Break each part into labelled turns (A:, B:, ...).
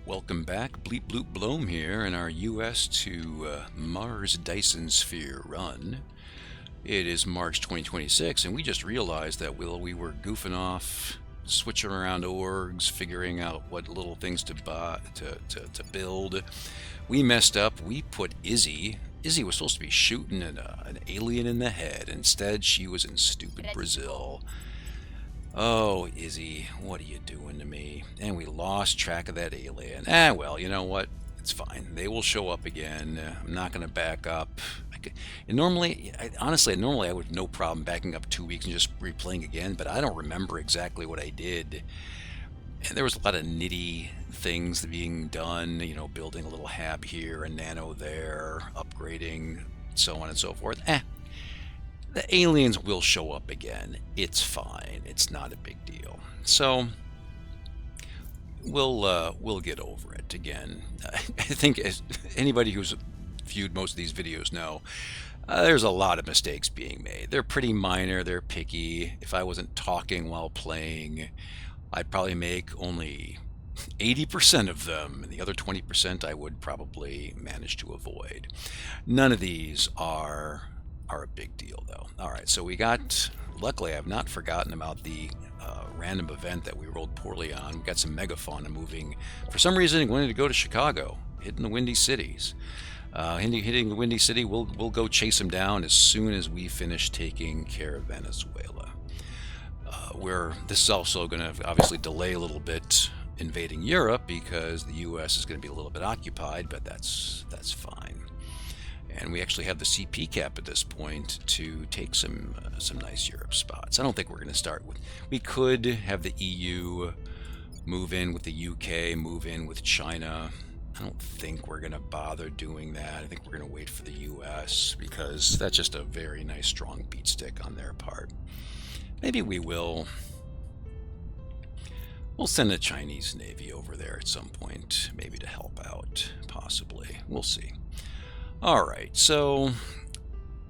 A: Welcome back, Bleep Bloop Bloom here in our US to Mars Dyson Sphere run. It is March 2026, and we just realized that we were goofing off, switching around orgs, figuring out what little things to buy, to build. We messed up. We put Izzy. Izzy was supposed to be shooting an alien in the head. Instead, she was in stupid Brazil. Oh, Izzy, what are you doing to me? And we lost track of that alien. Well, you know what? It's fine. They will show up again. I'm not going to back up. Honestly, normally I would have no problem backing up 2 weeks and just replaying again, but I don't remember exactly what I did. And there was a lot of nitty things being done, building a little hab here, a nano there, upgrading, so on and so forth. The aliens will show up again. It's fine. It's not a big deal. So we'll get over it again. I think as anybody who's viewed most of these videos know, there's a lot of mistakes being made. They're pretty minor. They're picky. If I wasn't talking while playing, I'd probably make only 80% of them, and the other 20% I would probably manage to avoid. None of these are a big deal, though. All right, so luckily I've not forgotten about the random event that we rolled poorly on. We got some megafauna moving. For some reason, wanted to go to Chicago, hitting the Windy Cities. Hitting the Windy City, we'll go chase them down as soon as we finish taking care of Venezuela. This is also going to obviously delay a little bit invading Europe because the U.S. is going to be a little bit occupied, but that's fine. And we actually have the CP cap at this point to take some nice Europe spots. I don't think we're going to start with. We could have the EU move in with the UK, move in with China. I don't think we're going to bother doing that. I think we're going to wait for the US because that's just a very nice strong beat stick on their part. Maybe we will. We'll send a Chinese Navy over there at some point, maybe to help out, possibly. We'll see. All right, so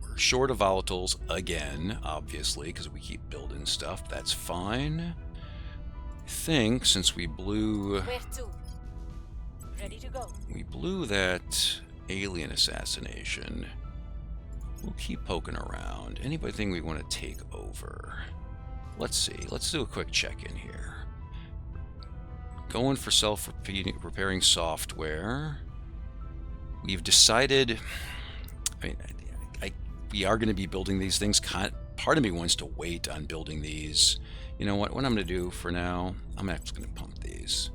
A: we're short of volatiles again, obviously, because we keep building stuff. That's fine. I think since we blew...
B: Where to? Ready to go.
A: We blew that alien assassination. We'll keep poking around. Anything we want to take over? Let's see. Let's do a quick check-in here. Going for self-repairing software. We've decided, we are going to be building these things. Part of me wants to wait on building these. You know what I'm going to do for now? I'm actually going to pump these.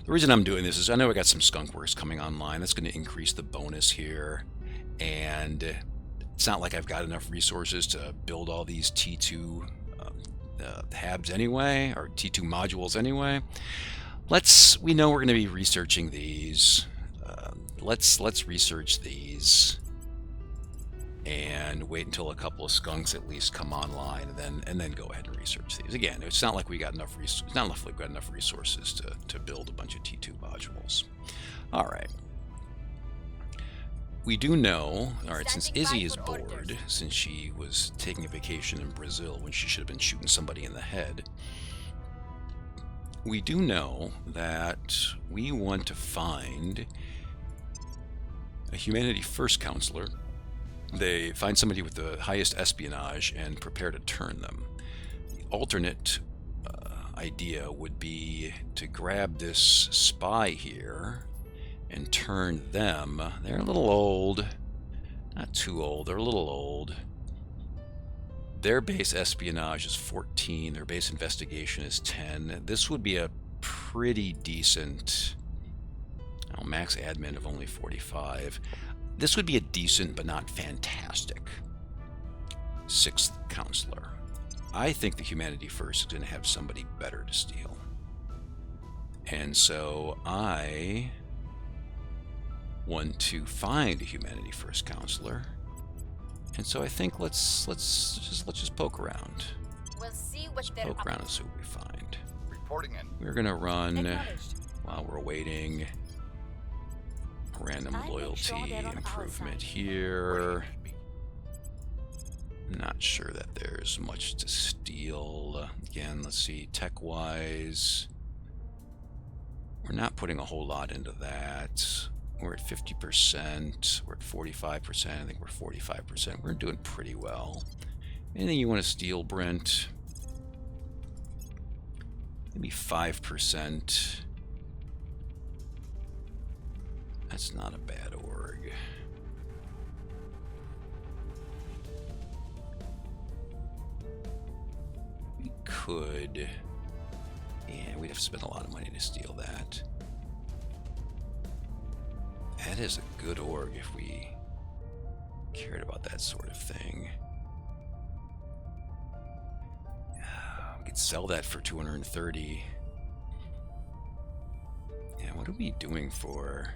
A: The reason I'm doing this is I know I got some skunk works coming online. That's going to increase the bonus here. And it's not like I've got enough resources to build all these T2 habs anyway, or T2 modules anyway. We know we're going to be researching these. Let's research these and wait until a couple of skunks at least come online, and then go ahead and research these. Again, it's not like we got enough resources to build a bunch of T2 modules. All right. We do know, all right, since Izzy is bored, since she was taking a vacation in Brazil when she should have been shooting somebody in the head, we do know that we want to find a Humanity First counselor. They find somebody with the highest espionage and prepare to turn them. The alternate idea would be to grab this spy here and turn them. They're a little old. Not too old. They're a little old. Their base espionage is 14. Their base investigation is 10. This would be a pretty decent... max admin of only 45. This would be a decent but not fantastic 6th counselor. I think the Humanity First is going to have somebody better to steal. And so I want to find a Humanity First counselor. And so I think let's just poke around.
B: We'll see what they're
A: Poke
B: up
A: around and see what we find.
C: Reporting in.
A: We're going to run
B: Acknowledged.
A: while we're waiting. Random
B: I'll make
A: loyalty
B: sure they're on our
A: improvement
B: side.
A: here. Not sure that there's much to steal. Again, let's see, tech-wise, We're not putting a whole lot into that. We're at 50%. We're at 45%. I think we're 45%. We're doing pretty well. Anything you want to steal, Brent? Maybe 5%. That's not a bad org. We could... Yeah, we'd have to spend a lot of money to steal that. That is a good org if we cared about that sort of thing. We could sell that for 230. Yeah, what are we doing for...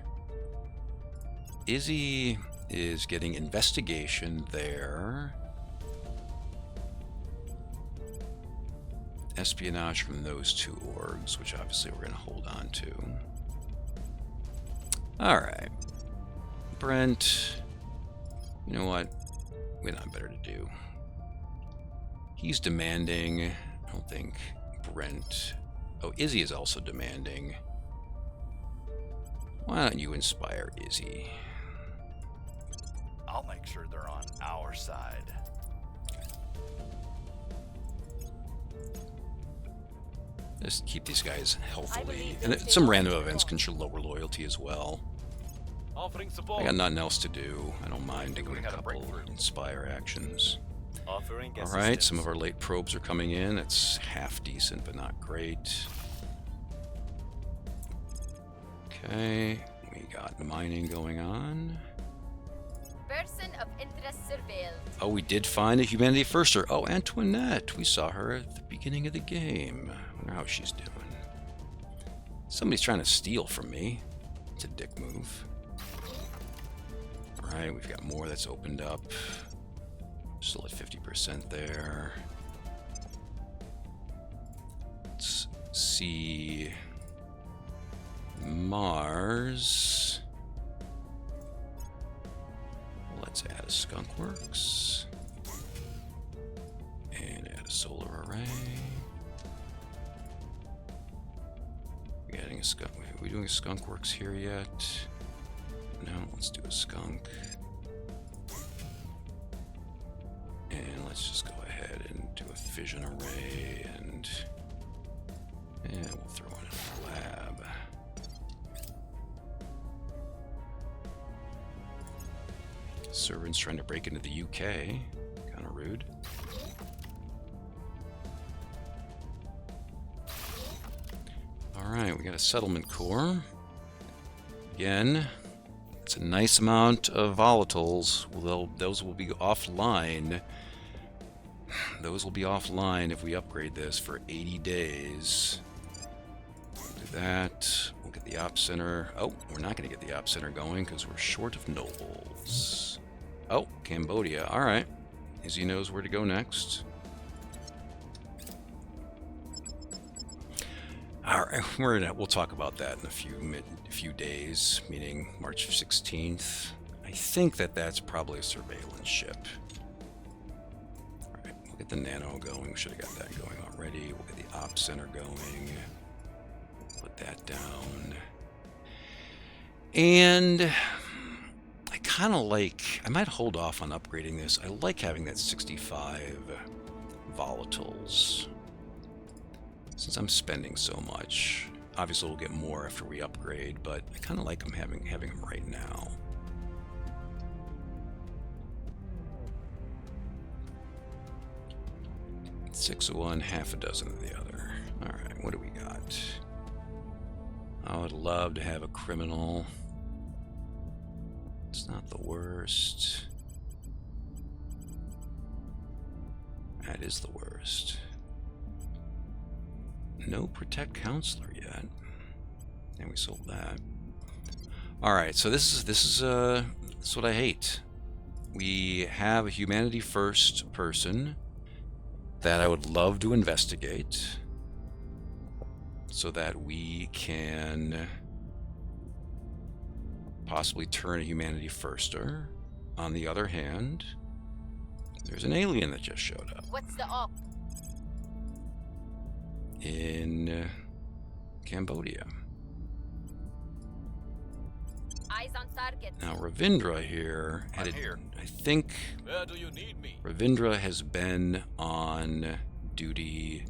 A: Izzy is getting investigation there. Espionage from those two orgs, which obviously we're going to hold on to. Alright. Brent. You know what? We have better to do. He's demanding. I don't think Brent... Oh, Izzy is also demanding. Why don't you inspire Izzy?
C: I'll make sure they're on our side.
A: Just keep these guys healthily. And some random events can lower loyalty as well.
C: Offering support.
A: I got nothing else to do. I don't mind doing a couple inspire actions. Alright, some of our late probes are coming in. It's half decent, but not great. Okay, we got mining going on.
B: Person of interest surveilled.
A: Oh, we did find a humanity firster. Oh, Antoinette. We saw her at the beginning of the game. I wonder how she's doing. Somebody's trying to steal from me. It's a dick move. Alright, we've got more that's opened up. Still at 50% there. Let's see... Mars. Let's add a skunkworks. And add a solar array. We adding a skunk. Are we doing a skunkworks here yet? No, let's do a skunk. And let's just go ahead and do a fission array and we'll throw in a lab. Servants trying to break into the UK. Kind of rude. Alright, we got a settlement core. Again, it's a nice amount of volatiles. Well, those will be offline. Those will be offline if we upgrade this for 80 days. We'll do that. We'll get the op center. Oh, we're not going to get the op center going because we're short of nobles. Oh, Cambodia. All right. Izzy knows where to go next. All right, we'll talk about that in a few days, meaning March 16th. I think that's probably a surveillance ship. All right, we'll get the nano going. We should have got that going already. We'll get the op center going. Put that down. And I kind of I might hold off on upgrading this. I like having that 65 volatiles. Since I'm spending so much, obviously we'll get more after we upgrade, but I kind of like them having them right now. Six of one, half a dozen of the other. All right, what do we got? I would love to have a criminal. It's not the worst. That is the worst. No protect counselor yet, and we sold that. All right, so this is what I hate. We have a humanity first person that I would love to investigate, so that we can possibly turn a humanity firster. On the other hand, there's an alien that just showed up.
B: What's the op?
A: In Cambodia.
B: Eyes on target.
A: Now Ravindra here,
C: I'm here.
A: I think
C: Where do you need me?
A: Ravindra has been on duty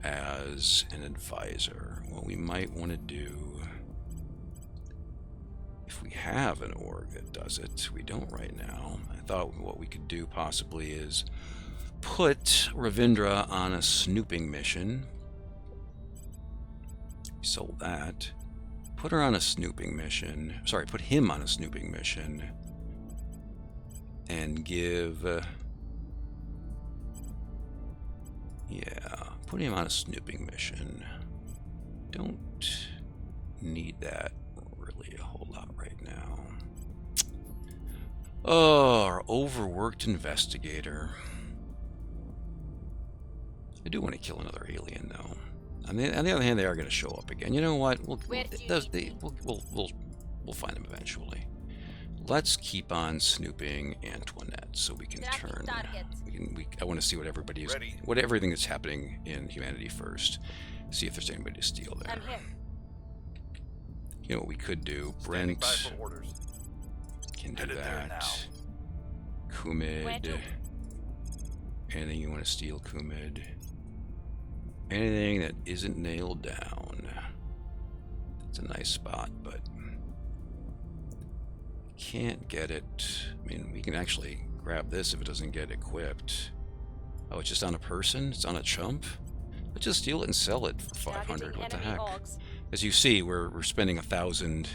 A: as an advisor. What we might want to do, if we have an org that does it, we don't right now. I thought what we could do possibly is put Ravindra on a snooping mission. We sold that. Put her on a snooping mission. Sorry, put him on a snooping mission. And give... yeah, put him on a snooping mission. Don't need that really a whole lot right now. Oh, our overworked investigator. I do want to kill another alien, though. On the other hand, they are going to show up again. You know what? We'll find them eventually. Let's keep on snooping Antoinette, so we can turn. I want to see what everything that's happening in humanity first. See if there's anybody to steal there.
B: I'm here.
A: You know what we could do?
C: Standing
A: Brent
C: by for orders.
A: can do
C: Headed there now.
A: that.
B: Where
A: Kumid.
B: to?
A: Anything you want to steal, Kumid? Anything that isn't nailed down. It's a nice spot, but can't get it. I mean, we can actually grab this if it doesn't get equipped. Oh, it's just on a person? It's on a chump? Let's just steal it and sell it for 500. What the heck? As you see, we're spending 1,000.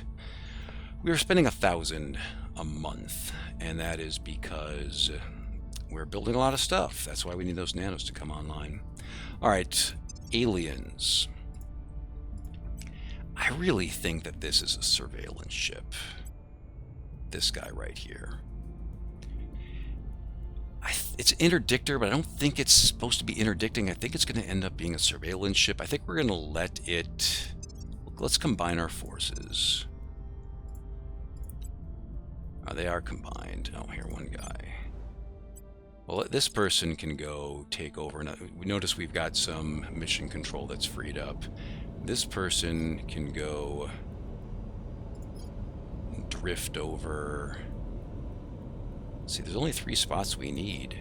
A: We're spending 1,000 a month, and that is because we're building a lot of stuff. That's why we need those nanos to come online. All right, aliens. I really think that this is a surveillance ship. This guy right here. It's interdictor, but I don't think it's supposed to be interdicting. I think it's going to end up being a surveillance ship. I think we're going to let it... Let's combine our forces. They are combined. Oh, here, one guy. Well, this person can go take over. Now, we notice we've got some mission control that's freed up. This person can go drift over. See, there's only 3 spots we need.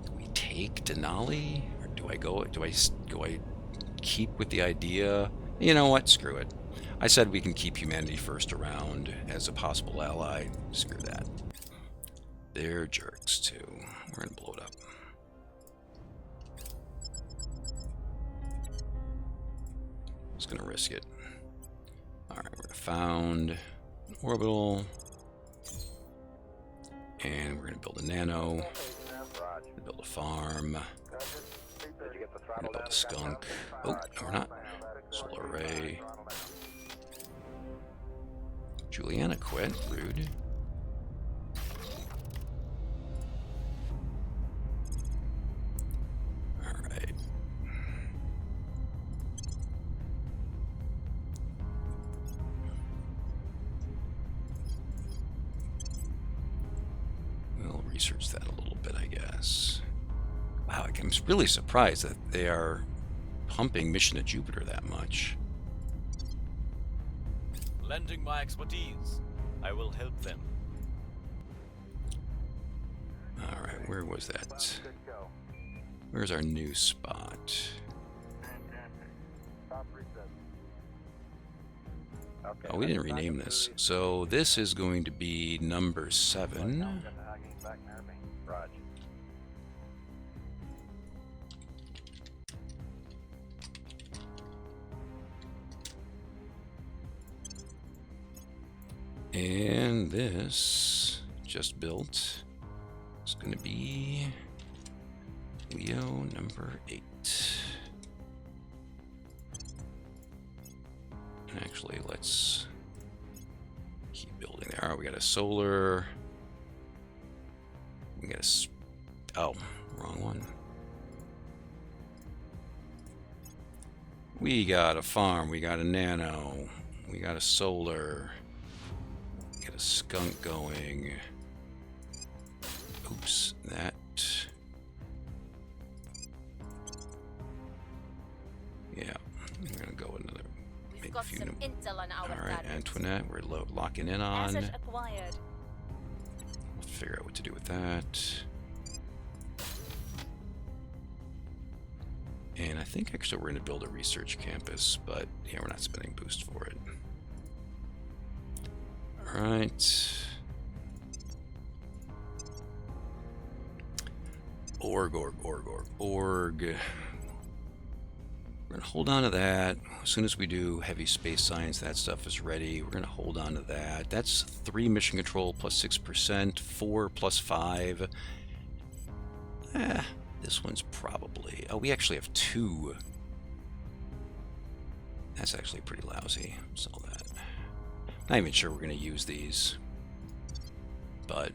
A: Do we take Denali, or do I keep with the idea? You know what? Screw it. I said we can keep humanity first around as a possible ally. Screw that. They're jerks too. We're gonna blow it up. Just gonna risk it. Alright, we're gonna found an orbital. And we're gonna build a nano. Build a farm. We're gonna build a skunk. Oh, no, we're not. Solar array. Juliana quit. Rude. Alright. We'll research that a little bit, I guess. Wow, I'm really surprised that they are pumping Mission to Jupiter that much.
C: Lending my expertise, I will help them.
A: Alright, where was that? Where's our new spot? Oh, we didn't rename this. So this is going to be number 7. And this, just built, is going to be Leo number 8. And actually, let's keep building there. All right, we got a solar. We got a... oh, wrong one. We got a farm. We got a nano. We got a solar. A skunk going. Oops, that. Yeah, I'm gonna go another. Make
B: Got some intel on our
A: All right,
B: targets.
A: Antoinette, we're locking in on.
B: Asset acquired.
A: We'll figure out what to do with that. And I think actually we're going to build a research campus, but yeah, we're not spending boost for it. All right. Org. We're going to hold on to that. As soon as we do heavy space science, that stuff is ready. We're going to hold on to that. That's 3 mission control plus 6%, 4 plus 5. This one's probably... Oh, we actually have 2. That's actually pretty lousy. Sell that. Not even sure we're going to use these, but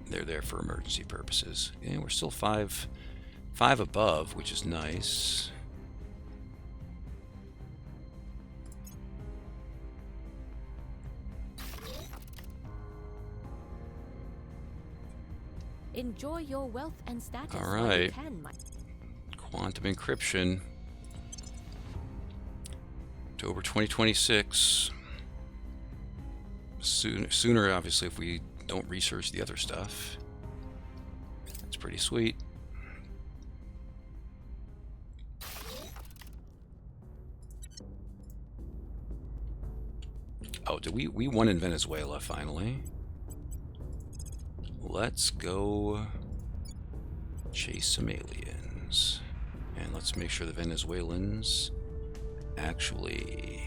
A: they're there for emergency purposes. Yeah, we're still 5 above, which is nice.
B: Enjoy your wealth and status.
A: All
B: while you
A: right.
B: can,
A: Quantum encryption. October 2026. Sooner, obviously, if we don't research the other stuff. That's pretty sweet. Oh, did we won in Venezuela finally? Let's go chase some aliens. And let's make sure the Venezuelans actually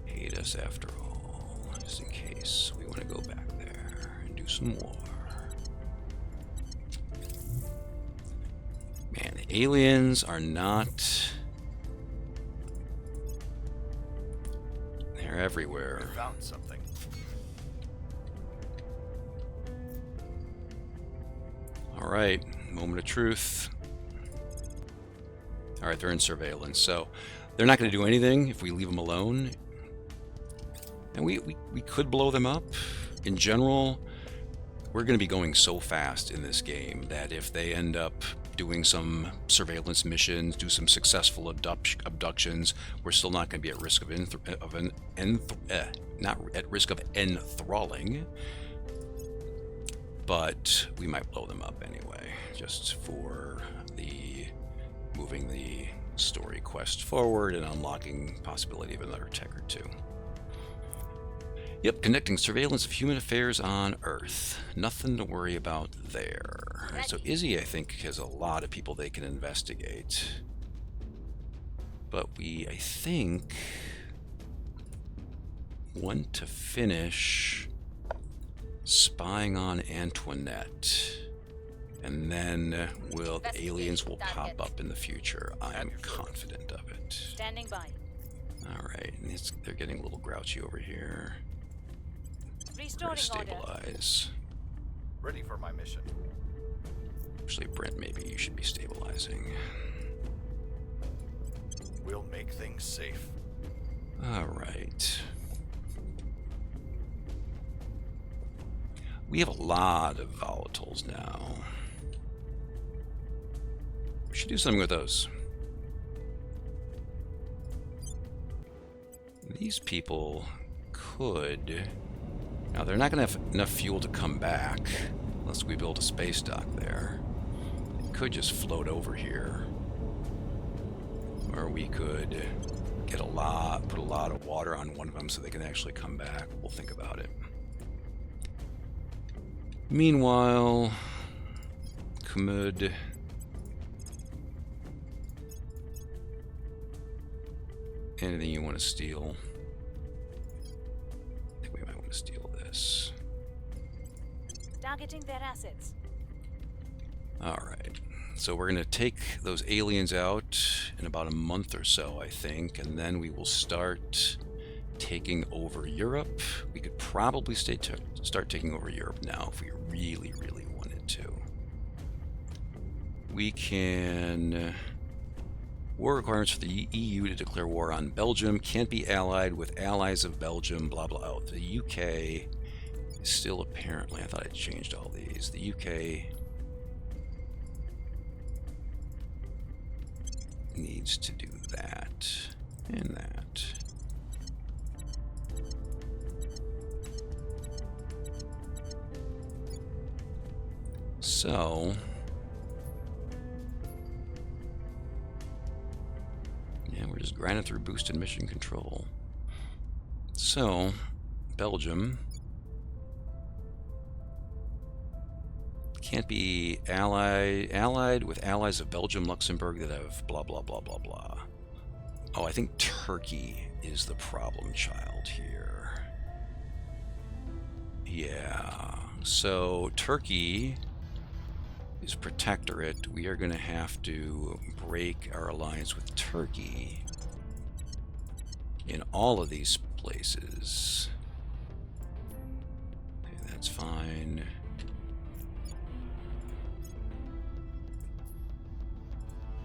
A: hate us after all, just in case we want to go back there and do some war. Man, the aliens are not... They're everywhere.
C: We found something.
A: All right, moment of truth. All right, they're in surveillance, so they're not going to do anything if we leave them alone. And we could blow them up. In general, we're going to be going so fast in this game that if they end up doing some surveillance missions, do some successful abductions, we're still not going to be at risk of not at risk of enthralling. But we might blow them up anyway, just for the moving the story quest forward and unlocking possibility of another tech or two. Yep, connecting surveillance of human affairs on Earth. Nothing to worry about there. All right, so Izzy, I think, has a lot of people they can investigate. But I think, want to finish spying on Antoinette, and then the aliens will pop up in the future. I'm confident of it.
B: Standing by.
A: All right, and they're getting a little grouchy over here. We're
B: Restoring
A: gonna
B: order.
A: stabilize.
C: Ready for my mission.
A: Actually, Brent, maybe you should be stabilizing.
C: We'll make things safe.
A: All right. We have a lot of volatiles now. We should do something with those. These people could... Now, they're not going to have enough fuel to come back unless we build a space dock there. It could just float over here. Or we could put a lot of water on one of them so they can actually come back. We'll think about it. Meanwhile, Kamud. Anything you want to steal? I think we might want to steal this.
B: Targeting their assets.
A: Alright, so we're going to take those aliens out in about a month or so, I think, and then we will start taking over Europe. We could probably start taking over Europe now if we really, really wanted to. We can... War requirements for the EU to declare war on Belgium. Can't be allied with allies of Belgium, blah, blah. Oh, the UK is still apparently... I thought I changed all these. The UK needs to do that and that. So, yeah, we're just grinding through boosted mission control. So, Belgium can't be allied with allies of Belgium, Luxembourg that have blah blah blah blah blah. Oh, I think Turkey is the problem child here. Yeah, so Turkey is protectorate. We are going to have to break our alliance with Turkey in all of these places. Okay, that's fine.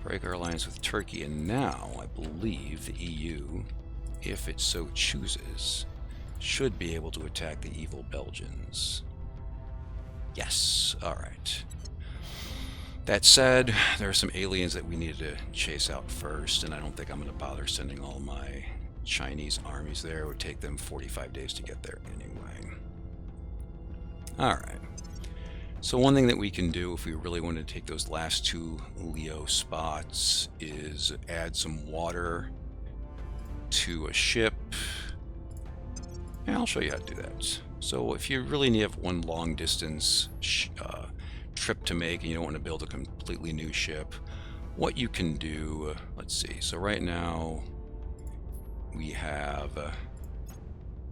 A: Break our alliance with Turkey, and now I believe the EU, if it so chooses, should be able to attack the evil Belgians. Yes, alright. That said, there are some aliens that we needed to chase out first, and I don't think I'm going to bother sending all my Chinese armies there. It would take them 45 days to get there anyway. Alright. So one thing that we can do if we really want to take those last 2 Leo spots is add some water to a ship. Yeah, I'll show you how to do that. So if you really need to have one long distance trip to make and you don't want to build a completely new ship, what you can do, let's see. So right now we have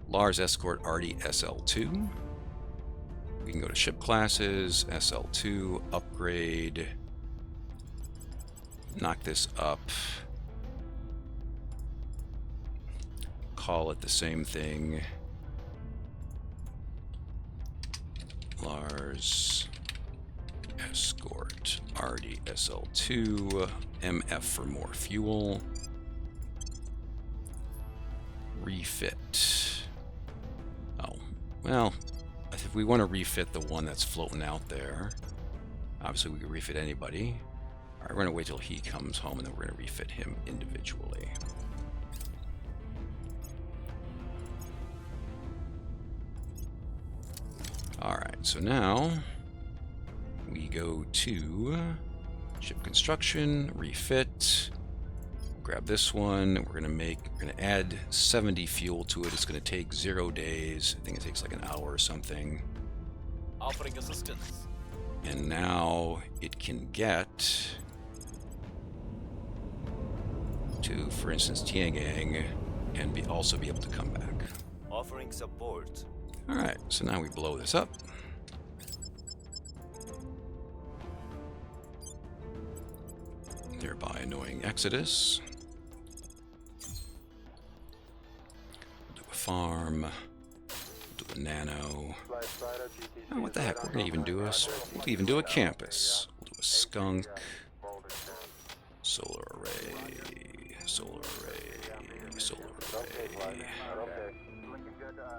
A: Lars Escort Arty SL2. We can go to ship classes, SL2, upgrade, knock this up, call it the same thing, Lars Escort Arty SL2, MF for more fuel, refit. Oh, well, if we want to refit the one that's floating out there, obviously we can refit anybody. All right, we're going to wait till he comes home and then we're going to refit him individually. All right, so now we go to ship construction, refit, grab this one. We're going to add 70 fuel to it. It's going to take 0 days. I think it takes like an hour or something.
C: Offering assistance.
A: And now it can get to, for instance, Tiangang and also be able to come back.
C: Offering support.
A: All right, so now we blow this up. Thereby annoying Exodus. Do a farm. Do a nano. Oh, what the heck? We're gonna even do a campus. We'll do a skunk. Solar array. Solar array. Solar array.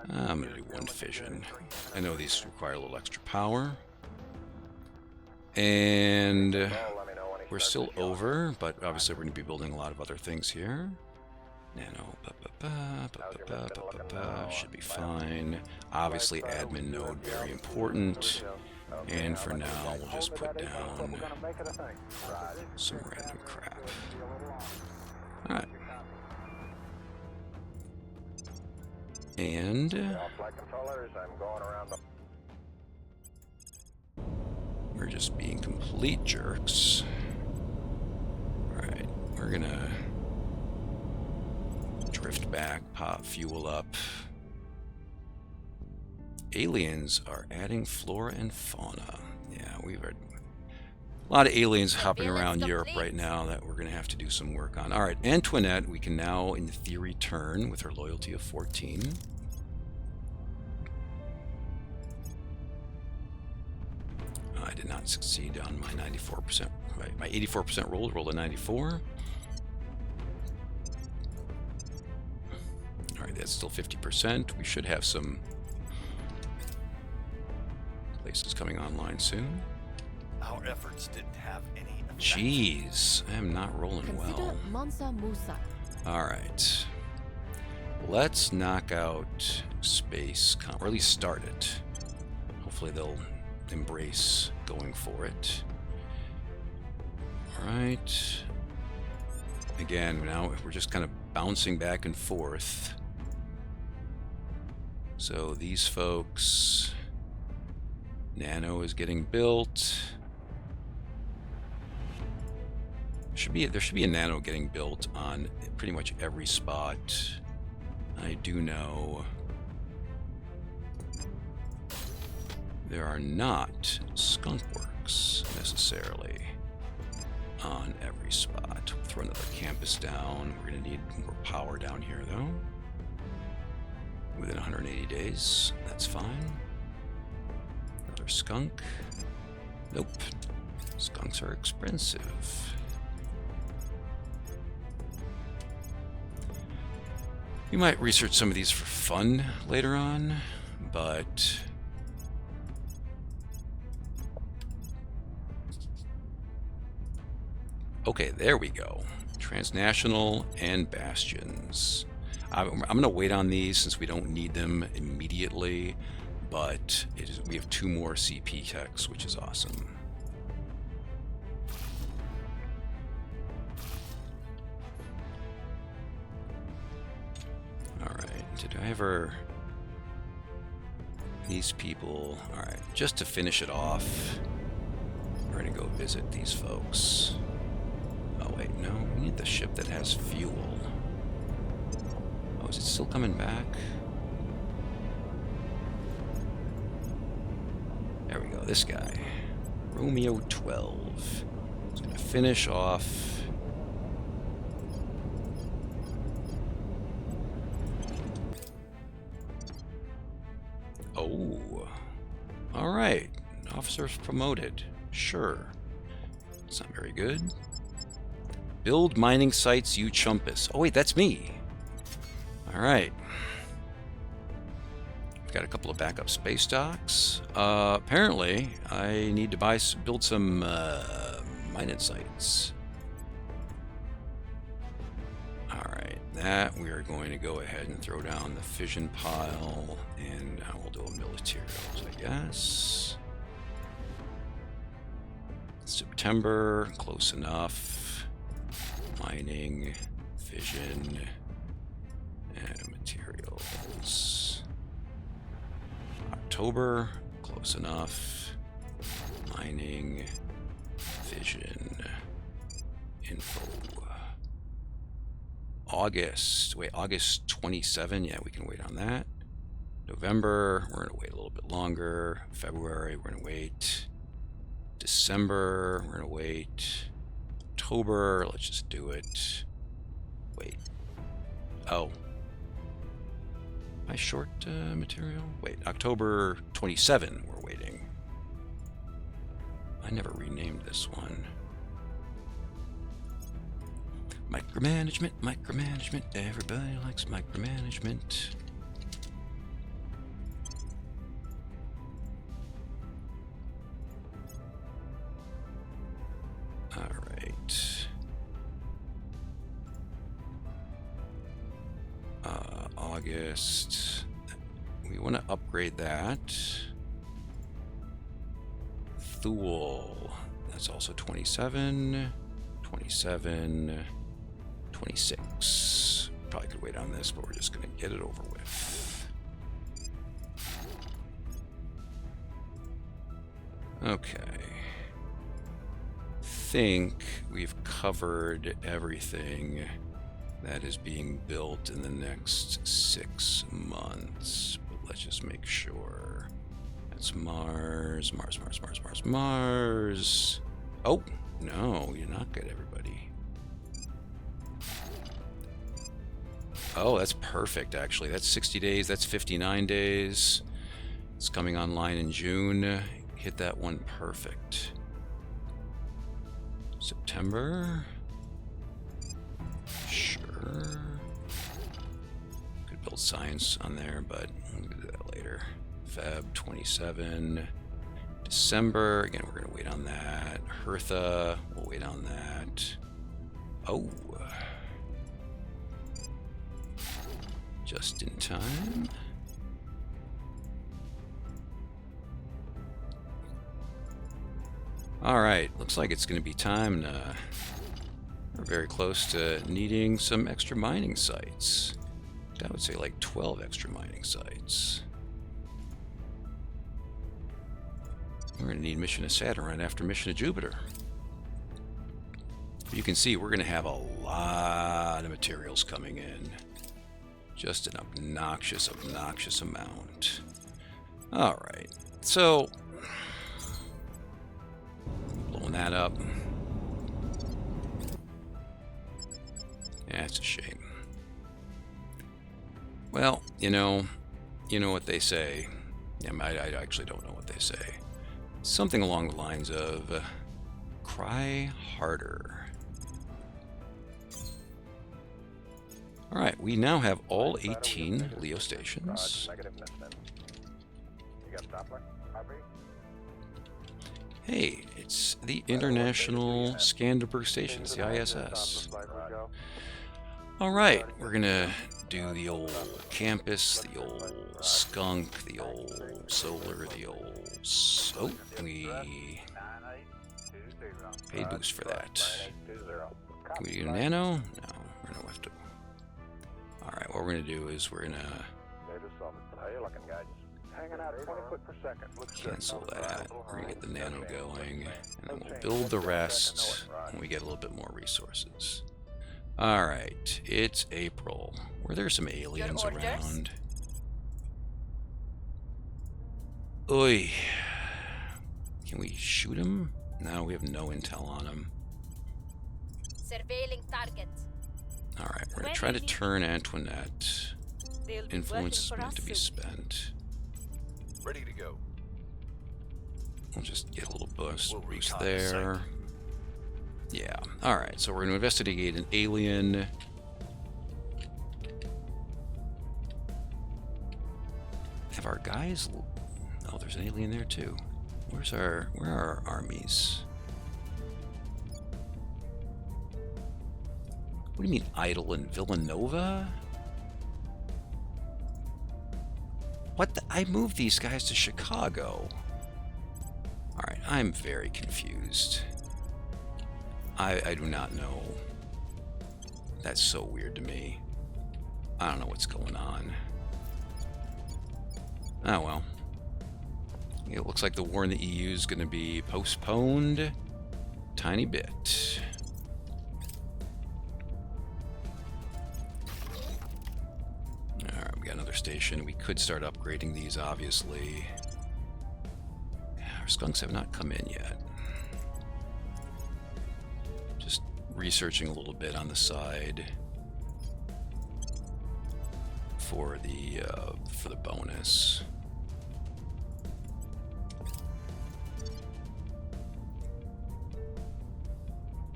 A: I'm gonna do one fission. I know these require a little extra power. And we're still over, but obviously we're going to be building a lot of other things here. Nano, should be fine. Obviously admin node, very important. And for now, we'll just put down some random crap. Alright. And we're just being complete jerks. Alright, we're gonna drift back, pop fuel up. Aliens are adding flora and fauna. Yeah, we've had a lot of aliens hopping around Europe right now that we're gonna have to do some work on. Alright, Antoinette, we can now, in theory, turn with her loyalty of 14. I did not succeed on my 94%. My 84% rolled a 94. Alright, that's still 50%. We should have some places coming online soon.
C: Our efforts didn't have any effect.
A: Jeez, I am not rolling well. Alright. Let's knock out space, or at least start it. Hopefully they'll embrace going for it. All right. Again, now we're just kind of bouncing back and forth. So these folks, nano is getting built. There should be a nano getting built on pretty much every spot. I do know there are not skunk works necessarily on every spot. We'll throw another campus down. We're going to need more power down here, though. Within 180 days, that's fine. Another skunk. Nope. Skunks are expensive. You might research some of these for fun later on, but okay, there we go. Transnational and bastions. I'm going to wait on these since we don't need them immediately, but we have 2 more CP techs, which is awesome. All right, did I ever... These people... All right, just to finish it off, we're going to go visit these folks. Oh wait, no, we need the ship that has fuel. Oh, is it still coming back? There we go, this guy. Romeo 12. It's gonna finish off. Oh, all right. Officers promoted. Sure. It's not very good. Build mining sites, you chumpus. Oh wait, that's me. All right. We've got a couple of backup space docks. Apparently, I need to build some mining sites. All right, that we are going to go ahead and throw down the fission pile, and we'll do a materials, I guess. September, close enough. Mining, fission, and materials. October, close enough. Mining, fission, info. August, wait, August 27, yeah, we can wait on that. November, we're gonna wait a little bit longer. February, we're gonna wait. December, we're gonna wait. October, let's just do it. Wait. Oh. Am I short material? Wait, October 27, we're waiting. I never renamed this one. Micromanagement, micromanagement. Everybody likes micromanagement. All right. August. We want to upgrade that. Thule. That's also 27, 27, 26. Probably could wait on this, but we're just going to get it over with. Okay. Think we've covered everything that is being built in the next 6 months. But let's just make sure. That's Mars, Mars, Mars, Mars, Mars, Mars. Oh, no, you're not good, everybody. Oh, that's perfect, actually. That's 60 days, that's 59 days. It's coming online in June. Hit that one perfect. September. Sure. Could build science on there, but we'll do that later. Feb 27. December. Again, we're going to wait on that. Hertha. We'll wait on that. Oh. Just in time. Alright, looks like it's going to be time to... We're very close to needing some extra mining sites. I would say like 12 extra mining sites. We're going to need Mission of Saturn right after Mission of Jupiter. You can see we're going to have a lot of materials coming in. Just an obnoxious amount. Alright, so... blowing that up. Yeah, it's a shame. Well, you know what they say. I actually don't know what they say. Something along the lines of, cry harder. Alright, we now have all 18 Leo stations. Hey, it's the International Scanderberg Station, it's the ISS. Alright, we're gonna do the old campus, the old skunk, the old solar, the old... Oh, we paid boost for that. Can we do nano? No, we're gonna have to... Alright, what we're gonna do is we're gonna... cancel that. We're gonna get the nano going, and then we'll build the rest when we get a little bit more resources. Alright, it's April. Were there some aliens around? Oi. Can we shoot him? No, we have no intel on him.
B: Surveilling target.
A: Alright, we're gonna try to turn Antoinette. Influence is meant to be spent.
C: Ready to go.
A: We'll just get a little boost there. Yeah. Alright, so we're going to investigate an alien. Have our guys... Oh, there's an alien there too. Where are our armies? What do you mean idle in Villanova? What the... I moved these guys to Chicago. Alright, I'm very confused. I do not know. That's so weird to me. I don't know what's going on. Oh well. It looks like the war in the EU is going to be postponed tiny bit. Alright, we got another station. We could start upgrading these, obviously. Our skunks have not come in yet. Just researching a little bit on the side for the bonus.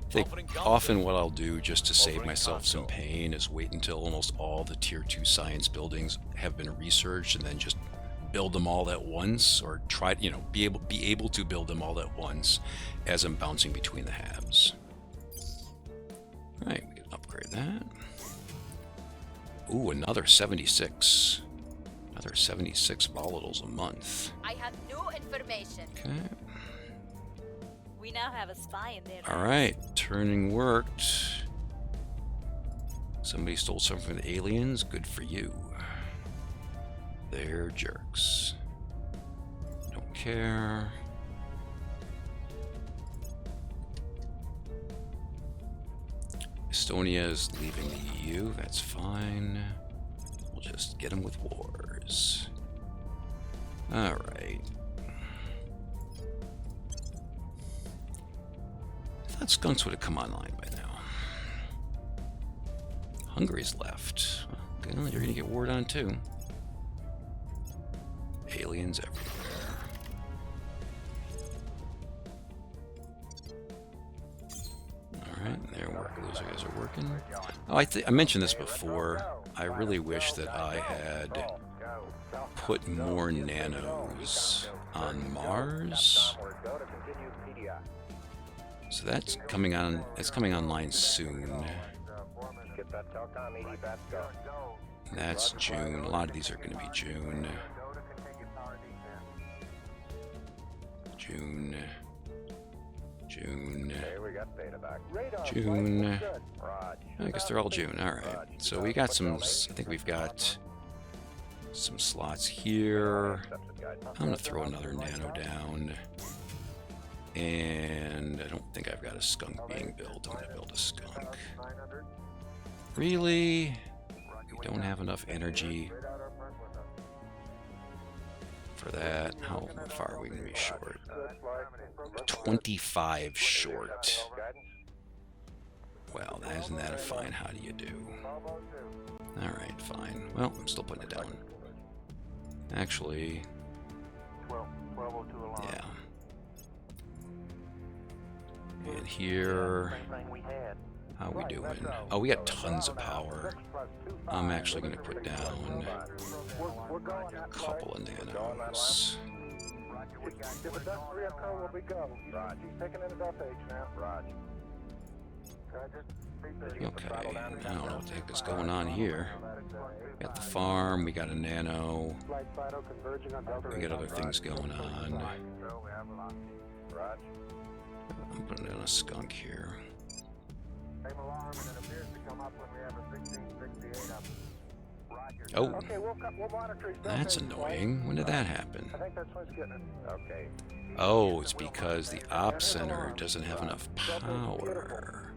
A: I think often what I'll do just to save myself some pain is wait until almost all the tier 2 science buildings have been researched and then just build them all at once, or try, be able to build them all at once as I'm bouncing between the halves. Alright, we can upgrade that. Ooh, another 76. Another 76 volatiles a month.
B: I have new information.
A: Okay.
B: We now have a spy in there.
A: Alright, turning worked. Somebody stole something from the aliens. Good for you. They're jerks. Don't care. Estonia is leaving the EU. That's fine. We'll just get them with wars. Alright. I thought skunks would have come online by now. Hungary's left. Okay, well, you're gonna get warred on too. Aliens everywhere. Alright, they're working. Those guys are working. Oh, I mentioned this before. I really wish that I had put more nanos on Mars. So that's coming on. It's coming online soon. That's June. A lot of these are going to be June. June. June.
D: Hey, we got data back. Radar,
A: June.
D: flight, good. Raj.
A: I guess they're all June. All right. So we got some. I think we've got some slots here. I'm gonna throw another nano down. And I don't think I've got a skunk being built. I'm gonna build a skunk. Really? We don't have enough energy for that. How far are we gonna be short? 25 short. Well, isn't that a fine? How do you do? Alright, fine. Well, I'm still putting it down. Actually, yeah. And here, how we doing? Oh, we got tons of power. I'm actually going to put down a couple of nanos.
D: If it doesn't reoccur, will we go? He's taking it above H now.
A: Okay, I don't know what the heck is going on here. We got the farm, we got a nano, we got other things going on. I'm putting in a skunk here. Oh, that's annoying. When did that happen? Oh, it's because the op center doesn't have enough power.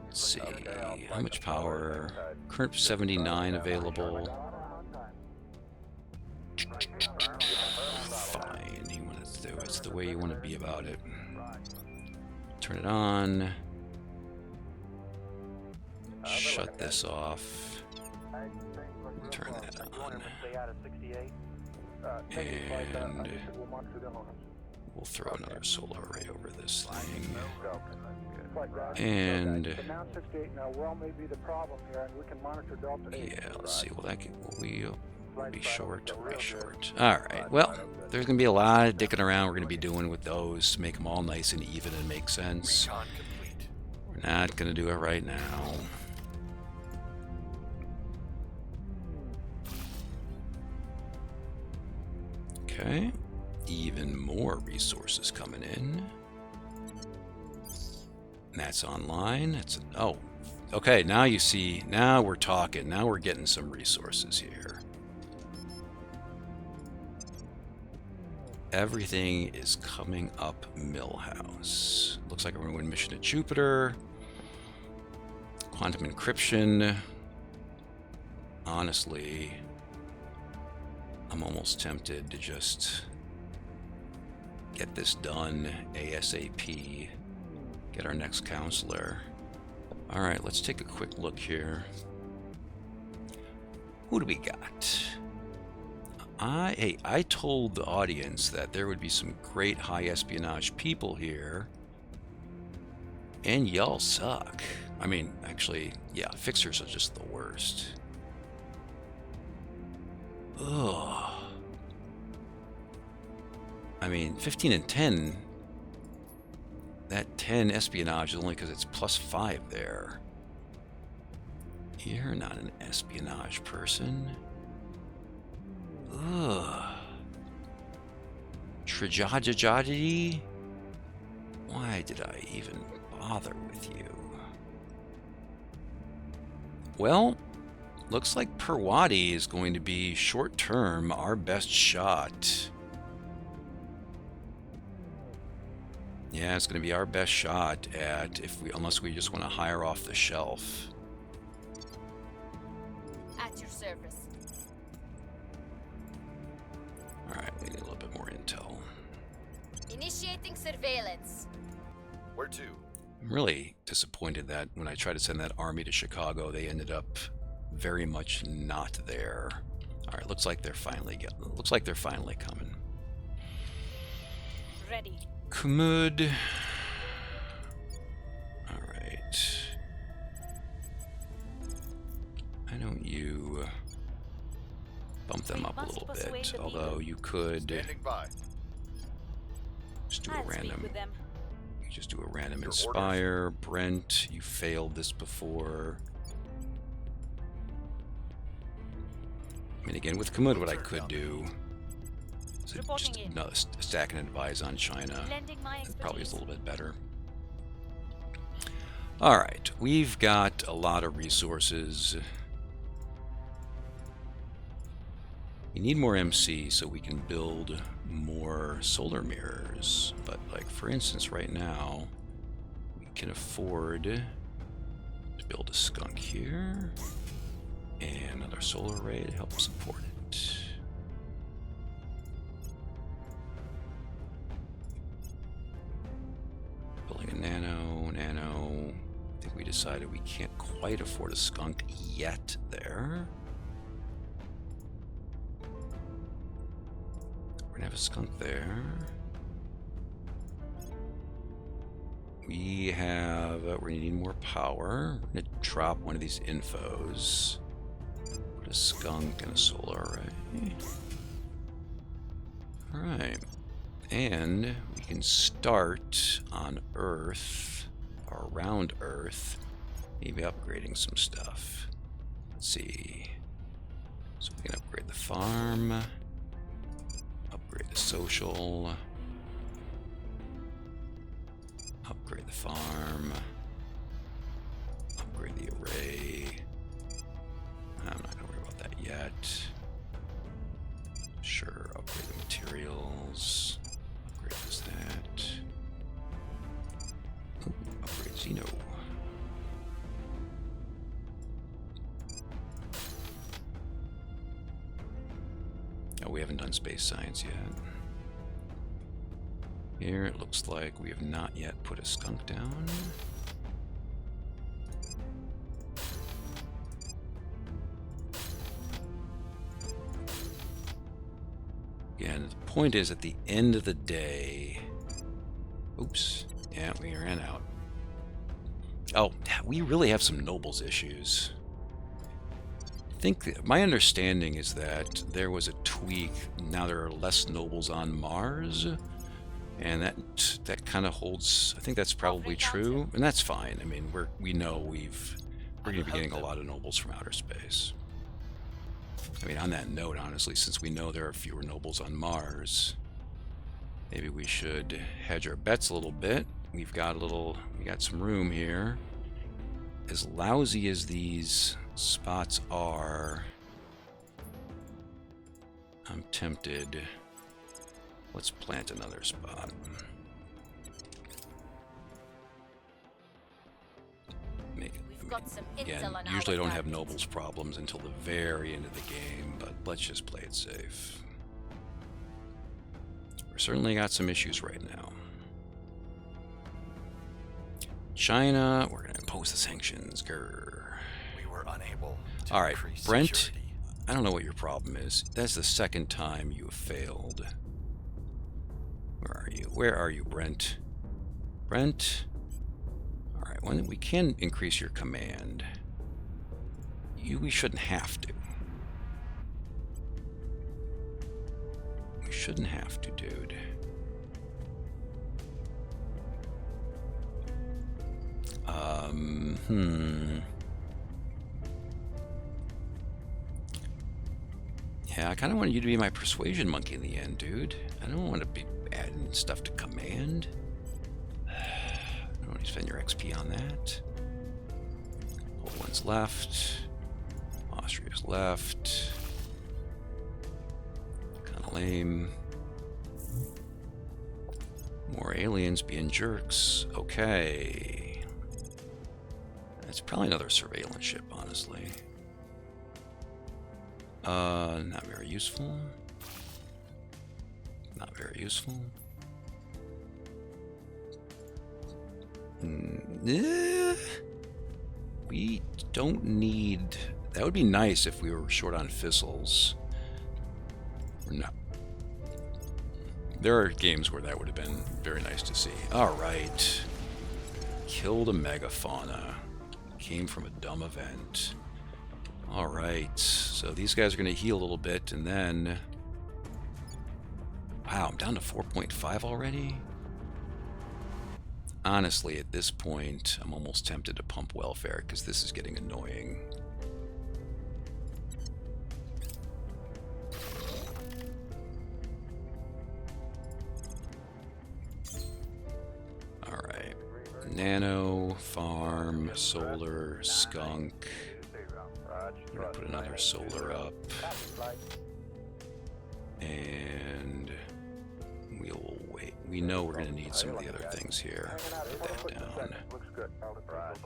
A: Let's see, how much power? Current 79 available. Fine, you want to do it's the way you want to be about it. Turn it on. Shut this off. Turn that on. And we'll throw another solar array over this thing. And yeah, let's see. Well, that can, we'll be short. We'll be short. All right. Well, there's gonna be a lot of dicking around we're gonna be doing with those to make them all nice and even and make sense. We're not gonna do it right now. Okay. Even more resources coming in. That's online. That's oh, okay. Now you see. Now we're talking. Now we're getting some resources here. Everything is coming up Millhouse. Looks like we're going to win mission to Jupiter. Quantum encryption. Honestly, I'm almost tempted to just get this done ASAP. Get our next counselor. All right, let's take a quick look here. Who do we got? I told the audience that there would be some great high espionage people here, and y'all suck. I mean, actually, yeah, fixers are just the worst. Ugh. I mean, 15 and 10. That 10 espionage is only because it's +5 there. You're not an espionage person. Ugh. Trajajajadi? Why did I even bother with you? Well, looks like Perwadi is going to be short-term our best shot. Yeah, it's going to be our best shot at unless we just want to hire off the shelf.
B: At your service.
A: All right, we need a little bit more intel.
B: Initiating surveillance.
C: Where to?
A: I'm really disappointed that when I tried to send that army to Chicago, they ended up very much not there. All right, looks like they're finally coming.
B: Ready.
A: Khmud. All right. Why don't you bump them up a little bit? Although you could
C: Standing by.
A: just do
B: I'll
A: a random.
B: speak with them.
A: You just do a random
C: Your
A: inspire. Brent, you failed this before. I mean, again, with Khmud, what I could do is So
B: Reporting
A: just
B: in.
A: another stack and advise on China.
B: Lending my expertise.
A: Probably is a little bit better. All right, we've got a lot of resources. We need more MC so we can build more solar mirrors. But like for instance, right now, we can afford to build a skunk here and another solar array to help support it. Building a nano. I think we decided we can't quite afford a skunk yet there. We're gonna have a skunk there. We're gonna need more power. We're gonna drop one of these infos. Put a skunk and a solar array. Alright. And we can start on Earth, or around Earth, maybe upgrading some stuff. Let's see. So we can upgrade the farm, upgrade the social, upgrade the farm, upgrade the array. I'm not going to worry about that yet. Sure, upgrade the materials. Upgrade this, that. Ooh, upgrade Xeno. Oh, we haven't done space science yet. Here it looks like we have not yet put a skunk down. Again, the point is at the end of the day... Oops. Yeah, we ran out. Oh, we really have some nobles issues. I think my understanding is that there was a tweak. Now there are less nobles on Mars. And that kind of holds... I think that's probably true. And that's fine. I mean, we know we're going to be getting a lot of nobles from outer space. I mean, on that note, honestly, since we know there are fewer nobles on Mars, maybe we should hedge our bets a little bit. We got some room here. As lousy as these spots are, I'm tempted. Let's plant another spot. Again, usually I don't have nobles problems until the very end of the game, but let's just play it safe. We're certainly got some issues right now. China, we're going to impose the sanctions. Grr.
C: We were unable to
A: All right,
C: increase
A: Brent,
C: security.
A: I don't know what your problem is. That's the second time you have failed. Where are you? Where are you, Brent? Brent? Alright, well, we can increase your command. We shouldn't have to. We shouldn't have to, dude. Yeah, I kind of wanted you to be my persuasion monkey in the end, dude. I don't want to be adding stuff to command. I don't want to spend your XP on that. Poland's left. Austria's left. Kind of lame. More aliens being jerks. Okay. That's probably another surveillance ship, honestly. Not very useful. Not very useful. We don't need... That would be nice if we were short on fissils. No. There are games where that would have been very nice to see. Alright. Killed a megafauna. Came from a dumb event. Alright. So these guys are going to heal a little bit, and then... Wow, I'm down to 4.5 already? Honestly, at this point, I'm almost tempted to pump welfare, because this is getting annoying. Nano, farm, solar, skunk. We're gonna put another solar up. And we'll wait. We know we're gonna need some of the other things here. Put that down.
D: Looks good. Right.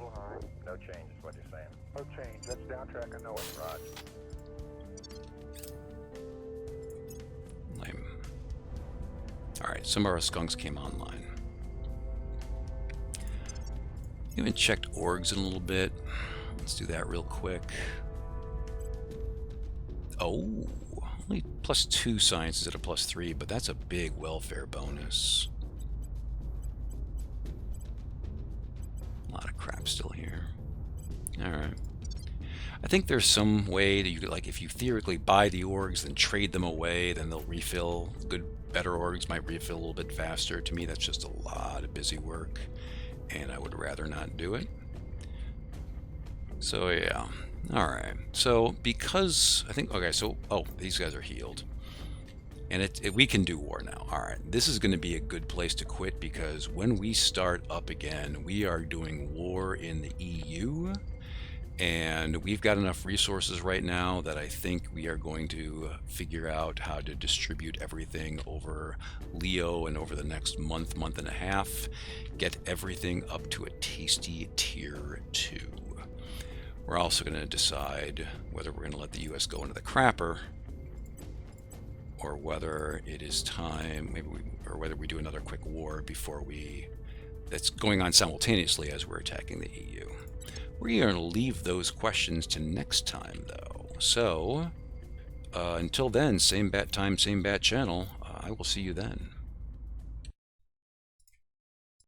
D: No change is what you're saying. No change. That's down track. I know it. Right.
A: Lame. Alright, some of our skunks came online. We haven't checked orgs in a little bit. Let's do that real quick. Oh, only +2 science instead of +3, but that's a big welfare bonus. A lot of crap still here. Alright. I think there's some way that you could, like, if you theoretically buy the orgs, then trade them away, then they'll refill. Better orgs might refill a little bit faster. To me, that's just a lot of busy work, and I would rather not do it. So yeah, all right. So because I think, okay, so these guys are healed, and we can do war now. All right, this is going to be a good place to quit, because when we start up again, we are doing war in the EU. And we've got enough resources right now that I think we are going to figure out how to distribute everything over Leo and over the next month and a half, get everything up to a tasty tier 2. We're also going to decide whether we're going to let the US go into the crapper, or whether it is time, or whether we do another quick war before that's going on simultaneously as we're attacking the EU. We're going to leave those questions to next time, though. So, until then, same bat time, same bat channel. I will see you then.